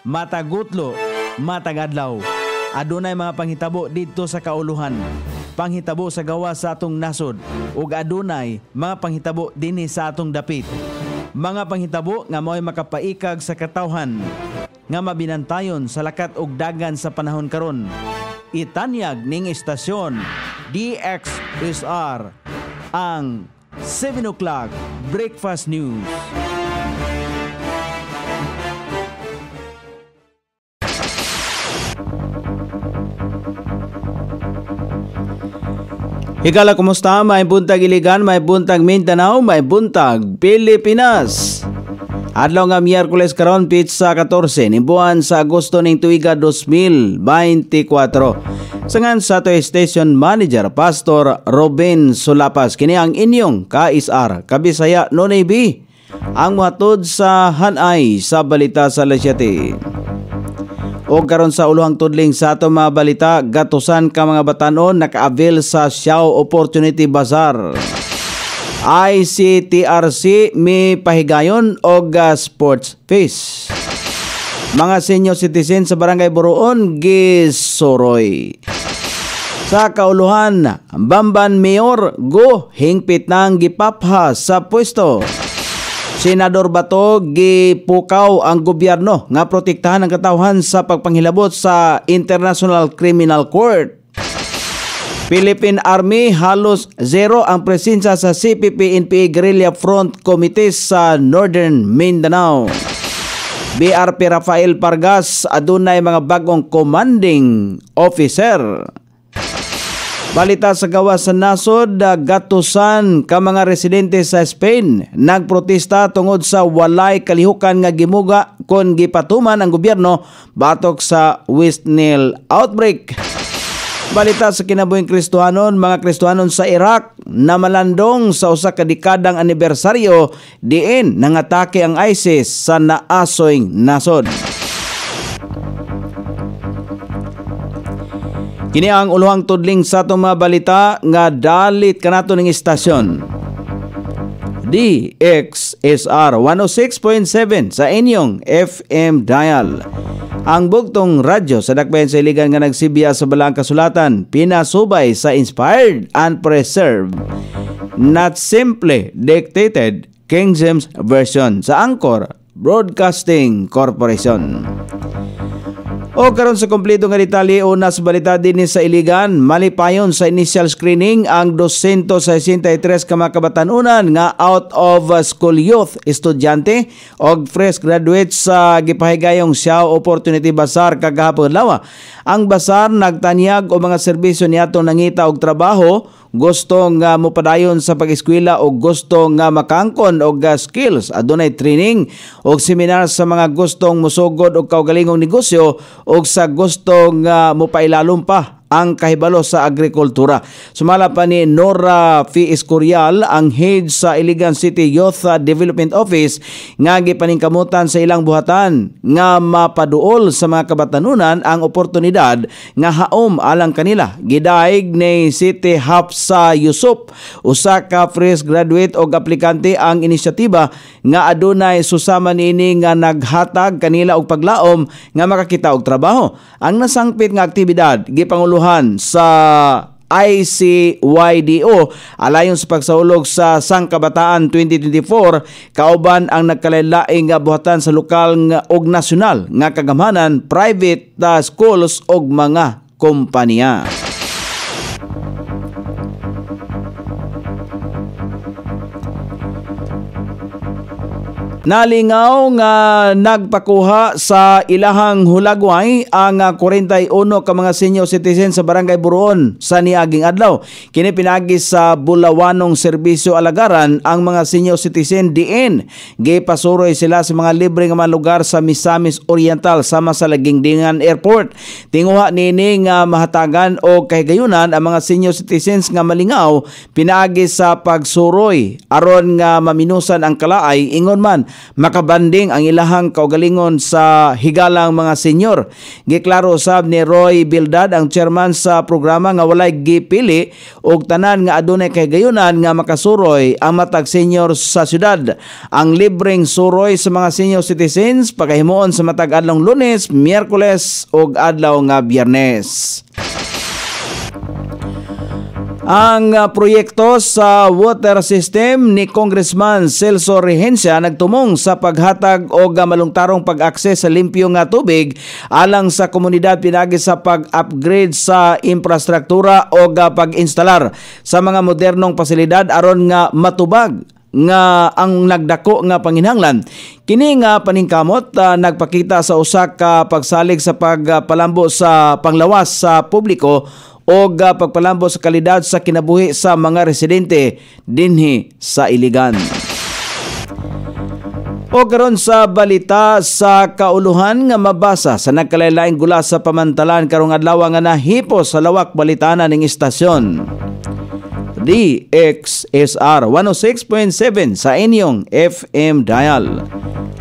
matagutlo, matagadlaw. Adunay mga panghitabo dito sa kauluhan, panghitabo sa gawa sa atong nasod, ug adunay mga panghitabo dinhi sa atong dapit. Mga panghitabo nga mao'y makapaikag sa katawhan, nga mabinantayon sa lakat ug dagan sa panahon karon. Itanyag ning istasyon DXSR ang 7 o'clock Breakfast News. Higala, kumusta? May buntag Iligan, may buntag Mindanao, may buntag Pilipinas. Adlaw nga Miyerkules karon, pitsa 14 ni buwan sa Agosto ning tuiga 2024. Sangan sa ato station manager Pastor Robin Sulapas, kini ang inyong ka-ISR Kabisaya Nonay B, ang matod sa hanay sa balita sa Lasyate. O karon sa uluhang tudling sa ato mga balita, gatusan ka mga batanon naka-avail sa Xiao Opportunity Bazaar. ICTRC may pahigayon o sports fees. Mga senior citizen sa Barangay Buruon gisuroy. Sa kauluhan, Bamban Mayor go hingpit ng gipapha sa pwesto. Senador Bato gipukaw ang gobyerno nga protektahan ang katawhan sa pagpanghilabot sa International Criminal Court. Philippine Army halos zero ang presensya sa CPP-NPA Guerrilla Front Committee sa Northern Mindanao. BRP Rafael Pargas adunay mga bagong commanding officer. Balita sa gawa sa nasod, gatusan ka mga residente sa Spain nagprotesta tungod sa walay kalihukan nga gimuga kon gipatuman ang gobyerno batok sa West Nile outbreak. Balita sa kinabuhing Kristohanon, mga Kristohanon sa Iraq na malandong sa usa ka dekadang anibersaryo diin nangatake ang ISIS sa naasoyng nasod. Kini ang uluhang tudling sa itong mga balita nga dalit kanato ning istasyon. DXSR 106.7 sa inyong FM dial. Ang bugtong radyo sa dakbayan sa Iligan nga nagsibiya sa balang kasulatan, pinasubay sa inspired and preserved, not simply dictated King James Version sa Anchor Broadcasting Corporation. O karon sa kompleto nga detalye, una sa balita din sa Iligan, malipayon sa initial screening ang 263 ka mga kabatanunan nga out of school youth, estudyante o fresh graduates sa gipahigayong Xiao Opportunity Bazaar kagahapon lawa. Ang bazaar nagtanyag o mga serbisyo niadtong nangita og trabaho, gusto nga mopadayon sa pag-eskwela o gusto nga makangkon og skills, adunay training o seminar sa mga gustong musugod og kaugalingong negosyo o sa gusto nga mopailalom pa ang kahibalo sa agrikultura. Sumala pa ni Nora F. Escorial, ang head sa Iligan City Youth Development Office, nga gipaningkamutan sa ilang buhatan nga mapaduol sa mga kabatanunan ang oportunidad nga haom alang kanila. Gidaig ni City Hafsa Yusuf, usa ka fresh graduate o aplikante ang inisyatiba nga adunay susama niini nga naghatag kanila og paglaom nga makakita og trabaho. Ang nasangpit nga aktibidad gipanguluhan sa ICYDO alayon sa pagsaulog sa Sangkabataan 2024, kauban ang nagkalain-laing nga buhatan sa lokal nga og nasyonal nga kagamhanan, private schools og mga kompanya. Nalingaw nga nagpakuha sa ilahang hulagway ang 41 ka mga senior citizen sa Barangay Buruon sa niaging adlaw. Kini pinagi sa Bulawanong Serbisyo Alagaran ang mga senior citizen diin. Gipasuroy sila sa mga libre nga mga lugar sa Misamis Oriental sama sa Lagingdingan Airport. Tinguha nini nga mahatagan o kahigayunan ang mga senior citizens nga malingaw pinagi sa pagsuroy aron nga maminusan ang kalaay, ingon man makabanding ang ilahang kaugalingon sa higalang mga senior. Giklaro usab ni Roy Bildad, ang chairman sa programa, nga walay gipili og tanan nga adunay kahigayunan nga makasuroy ang matag senior sa syudad. Ang libreng suroy sa mga senior citizens pagahimuon sa matag adlong Lunes, Miyerkules ug adlaw nga Biyernes. Ang proyekto sa water system ni Congressman Celso Regencia nagtumong sa paghatag og malungtarong pag-akses sa limpyo nga tubig alang sa komunidad pinagi sa pag-upgrade sa infrastruktura o pag-instalar sa mga modernong pasilidad aron nga matubag nga ang nagdako nga panginhanglan. Kini nga paningkamot nagpakita sa usa ka pagsalig sa pagpalambo sa panglawas sa publiko o pagpalambo sa kalidad sa kinabuhi sa mga residente dinhi sa Iligan. O karon sa balita sa kauluhan nga mabasa sa nagkalaylaing gula sa pamantalan karong adlaw nga nahipos sa lawak balitana ning istasyon. DXSR 106.7 sa inyong FM dial.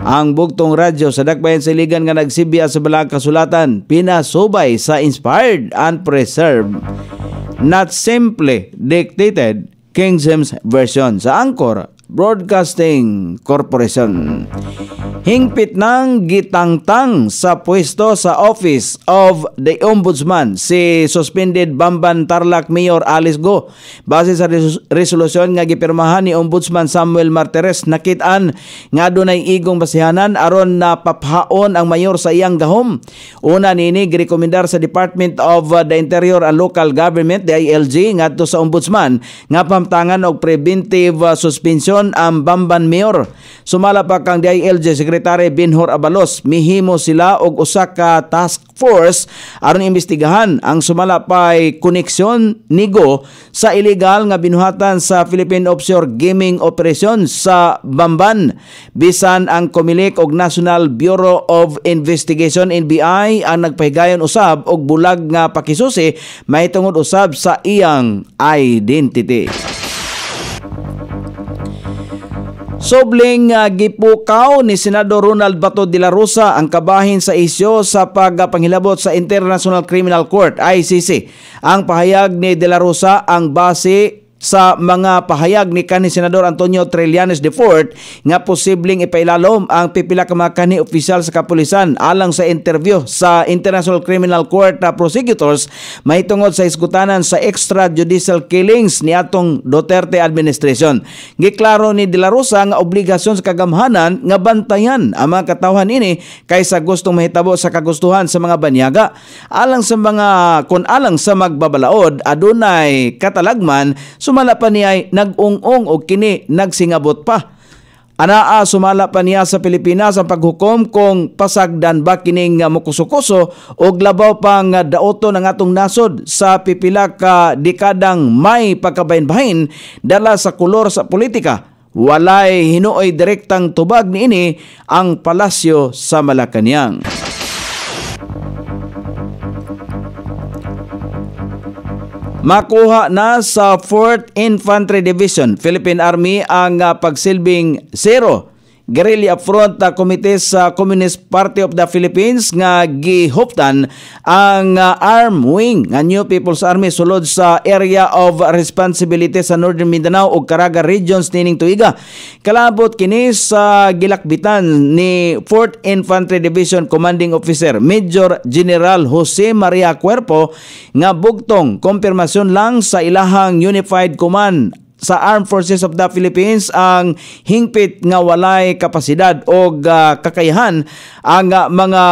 Ang bugtong radyo sa dakbayan sa Iligan nga nagsibya sa balang kasulatan, pinasubay sa inspired and preserved, not simply dictated, King James Version sa Anchor Broadcasting Corporation. Hingpit ng gitangtang sa pwesto sa Office of the Ombudsman si suspended Bamban Tarlac Mayor Alice Go. Base sa resolusyon nga gipirmahan ni Ombudsman Samuel Martires, nakit-an nga dunay igong basihanan aron na paphaon ang mayor sa iyang gahom. Una nini girekomendar sa Department of the Interior and Local Government DILG ngadto sa Ombudsman nga pamtangan og preventive suspension ang Bamban Mayor. Sumala pa kang DILG Secretary Binhor Abalos, mihimo sila og usa ka task force aron imbestigahan ang sumala pay koneksyon ni Go sa illegal nga binuhatan sa Philippine Offshore Gaming Operation sa Bamban. Bisan ang Comelec og National Bureau of Investigation NBI ang nagpahigayon usab og bulag nga pakisusi mahitungod usab sa iyang identity. Sobling gipukaw ni Senador Ronald Bato de la Rosa ang kabahin sa isyo sa pagpanghilabot sa International Criminal Court ICC. Ang pahayag ni de la Rosa ang base sa mga pahayag ni kanhi Senador Antonio Trillanes IV nga posibleng ipailalom ang pipila ka mga kanhi opisyal sa kapulisan alang sa interview sa International Criminal Court prosecutors mahitungod sa isgutanan sa extrajudicial killings ni atong Duterte administration. Giklaro ni De La Rosa nga obligasyon sa kagamhanan nga bantayan ang mga katawhan ini kaysa gustong mahitabo sa kagustuhan sa mga banyaga. Alang sa magbabalaod adunay katalagman, sumala pa niya ay nag-ung-ung o kini nagsingabot pa. Anaa sumala pa niya sa Pilipinas ang paghukom kung pasagdan ba kining mukuso-kuso o labaw pang daoto ng atong nasod sa pipila ka dekadang may pagkabahin-bahin dala sa kulor sa politika. Walay hinuoy direktang tubag niini ang palasyo sa Malacañang. Makuha na sa 4th Infantry Division Philippine Army ang pagsilbing zero guerrilla front committee sa Communist Party of the Philippines nga gihuptan ang arm wing nga New People's Army sulod sa Area of Responsibility sa Northern Mindanao ug Caraga regions nining tuiga. Kalabot kini sa gilakbitan ni 4th Infantry Division Commanding Officer Major General Jose Maria Cuerpo nga bugtong kompirmasyon lang sa ilahang Unified Command sa Armed Forces of the Philippines ang hingpit nga walay kapasidad o kakayahan ang mga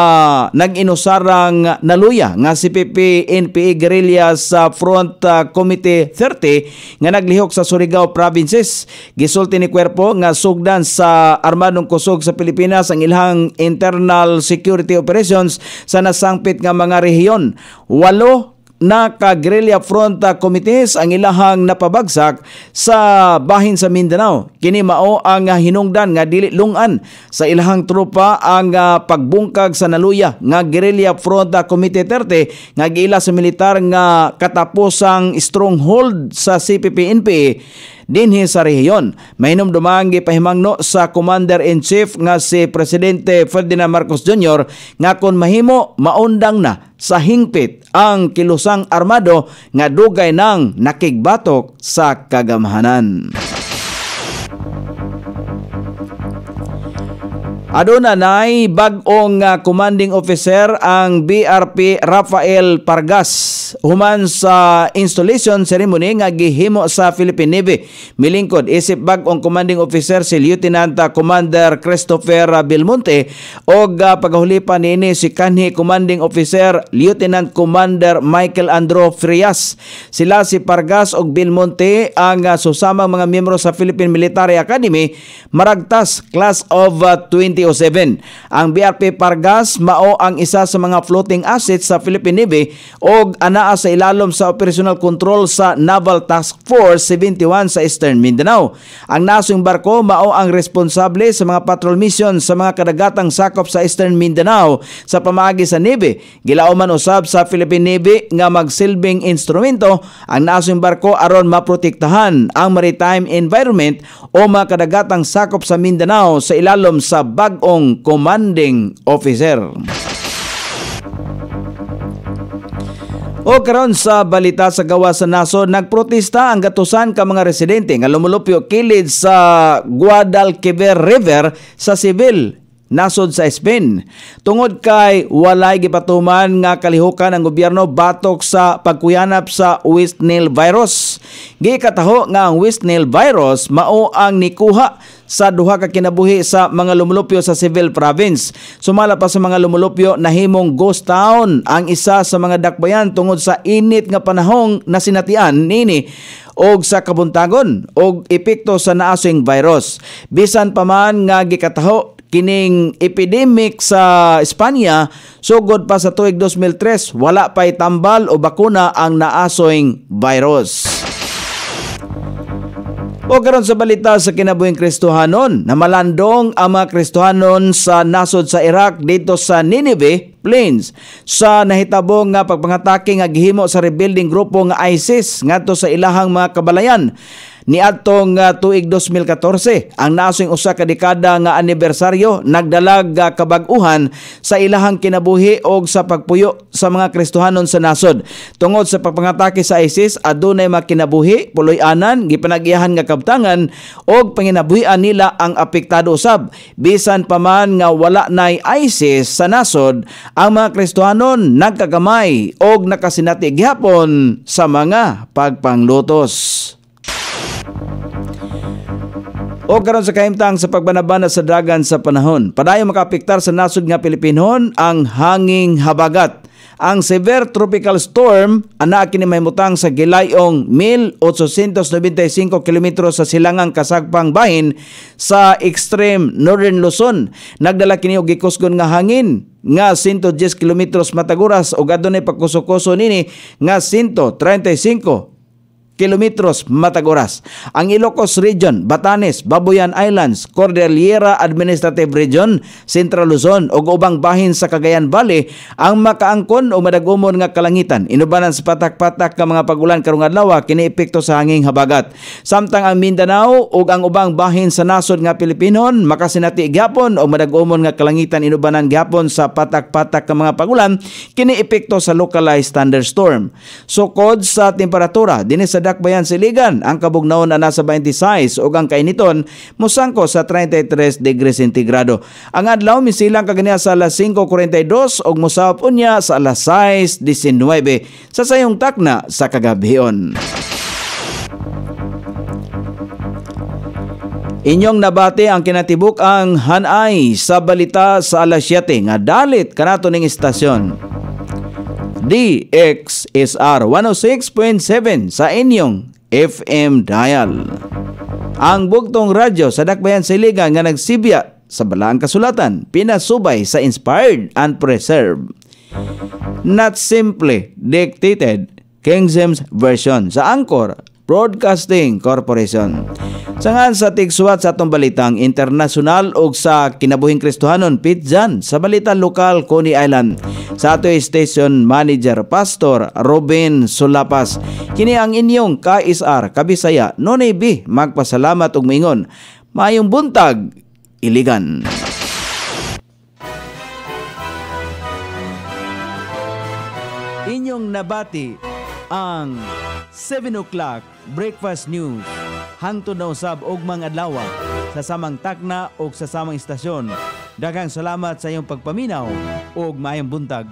nag-inusarang naluya nga CPP-NPA guerrillas sa Front Committee 30 nga naglihok sa Surigao Provinces. Gisulti ni Cuerpo nga sugdan sa armadong kusog sa Pilipinas ang ilang internal security operations sa nasangpit nga mga rehiyon. 8 na ka-guerrilla front committees ang ilahang napabagsak sa bahin sa Mindanao. Kini mao ang hinungdan nga dili lungan sa ilahang tropa ang pagbungkag sa naluya nga guerrilla front committee 30 nga giila sa militar nga katapusang stronghold sa CPP-NPA dinhi sa rehiyon. Mahinumdumang gipahimangno sa Commander-in-Chief nga si Presidente Ferdinand Marcos Jr. nga kung mahimo maundang na sa hingpit ang kilusang armado nga dugay nang nakigbatok sa kagamhanan. Aduna nay bag-ong commanding officer ang BRP Rafael Pargas human sa installation ceremony nga gihimo sa Philippine Navy. Milingkod isip bag-ong commanding officer si Lieutenant Commander Christopher Belmonte og pagahulipan niini si kanhi commanding officer Lieutenant Commander Michael Andro Frias. Sila si Pargas og Belmonte ang susamang mga miyembro sa Philippine Military Academy maragtas class of 2007. Ang BRP Pargas mao ang isa sa mga floating assets sa Philippine Navy og anaa sa ilalom sa operational control sa Naval Task Force 71 sa Eastern Mindanao. Ang nasong barko mao ang responsable sa mga patrol mission sa mga kadagatang sakop sa Eastern Mindanao sa pamaagi sa Navy. Gilauman usab sa Philippine Navy nga magsilbing instrumento ang nasong barko aron maprotektahan ang maritime environment o mga kadagatang sakop sa Mindanao sa ilalom sa bag-ong commanding officer. O karon sa balita sa gawa sa nasod, nagprotesta ang gatusan ka mga residente nga lumulupyo kilid sa Guadalquivir River sa Cebil, nasod sa Spain. Tungod kay walay gipatuman nga kalihukan ang gobyerno batok sa pagkuyanap sa West Nile virus. Gikataho nga ang West Nile virus mao ang nikuha sa duha ka kinabuhi sa mga lumulupyo sa Cebil Province. Sumala pa sa mga lumulupyo, nahimong ghost town ang isa sa mga dakbayan tungod sa init nga panahong nasinatian nini og sa kabuntagon og epekto sa naasing virus. Bisan pa man nga gikataho kining epidemic sa Espanya, sugod pa sa tuig 2003, wala pa'y tambal o bakuna ang naasoing virus. O karon sa balita sa kinabuhing Kristohanon, namalandong ang mga Kristohanon sa nasod sa Iraq dito sa Nineveh Plains sa nahitabong nga pagpangatake nga gihimo sa rebuilding grupo nga ISIS ngadto sa ilahang mga kabalayan. Niadtong tuig 2014, ang nasong usa ka dekada nga anibersaryo nagdalag kabag-uhan sa ilahang kinabuhi og sa pagpuyo sa mga Kristohanon sa nasod. Tungod sa pagpangatake sa ISIS, adunay mga kinabuhi, puloy-anan, gipanag-iyahan nga kabtangan og panginabuhian nila ang apektado usab. Bisan pa man nga wala nay ISIS sa nasod, ang mga Kristohanon nagkagamay og nakasinati gihapon sa mga pagpanglutos. O karon sa kahimtang sa pagbanabana sa dagan sa panahon, padayon makaapektar sa nasod nga Pilipinon ang hanging habagat. Ang severe tropical storm ana kini mahimutang sa gilayong 1895 km sa silangang kasagpang bahin sa extreme northern Luzon. Nagdala kini og gikusgon nga hangin nga 110 km mataguras ug adunay pagkuso-kuso nini nga 135 kilometros mataguras. Ang Ilocos Region, Batanes, Babuyan Islands, Cordillera Administrative Region, Central Luzon ug ubang bahin sa Cagayan Valley ang makaangkon o madagumon nga kalangitan. Inubanan sa patak-patak nga mga pagulan karong adlaw kini epekto sa hanging habagat. Samtang ang Mindanao ug ang ubang bahin sa nasod nga Pilipinon makasinati gyapon o madagumon nga kalangitan inubanan gyapon sa patak-patak nga mga pagulan kini epekto sa localized thunderstorm. Sukod sa temperatura dinhi sa dakbayan siligan, ang kabugnaon na nasa 26 ug ang kainiton mosangko sa 33 degrees centigrado. Ang adlaw misilang kagania sa alas 5:42 ug mosawop unya sa alas 6:19 sa sayong takna sa kagabhion. Inyong nabati ang kinatibuk ang hanay sa balita sa alas 7 nga dalit kanato ning istasyon. DXSR 106.7 sa inyong FM dial. Ang bugtong radyo sa dakbayan siligan nga nagsibya sa balaang kasulatan, pinasubay sa inspired and preserved. Not simply dictated, King James Version sa Anchor Broadcasting Corporation. Sangan sa tigsuwat sa atong balitang internasyonal o sa kinabuhing Kristohanon pitjan sa balita lokal Coney Island. sa ato station manager Pastor Robin Sulapas. Kini ang inyong KSR Kabisaya Nonay B magpasalamat og moingon maayong buntag Iligan. Inyong nabati ang 7 o'clock breakfast news hangtod na usab og mga adlaw sa samang takna o sa samang istasyon. Daghang salamat sa iyong pagpaminaw ug maayong buntag.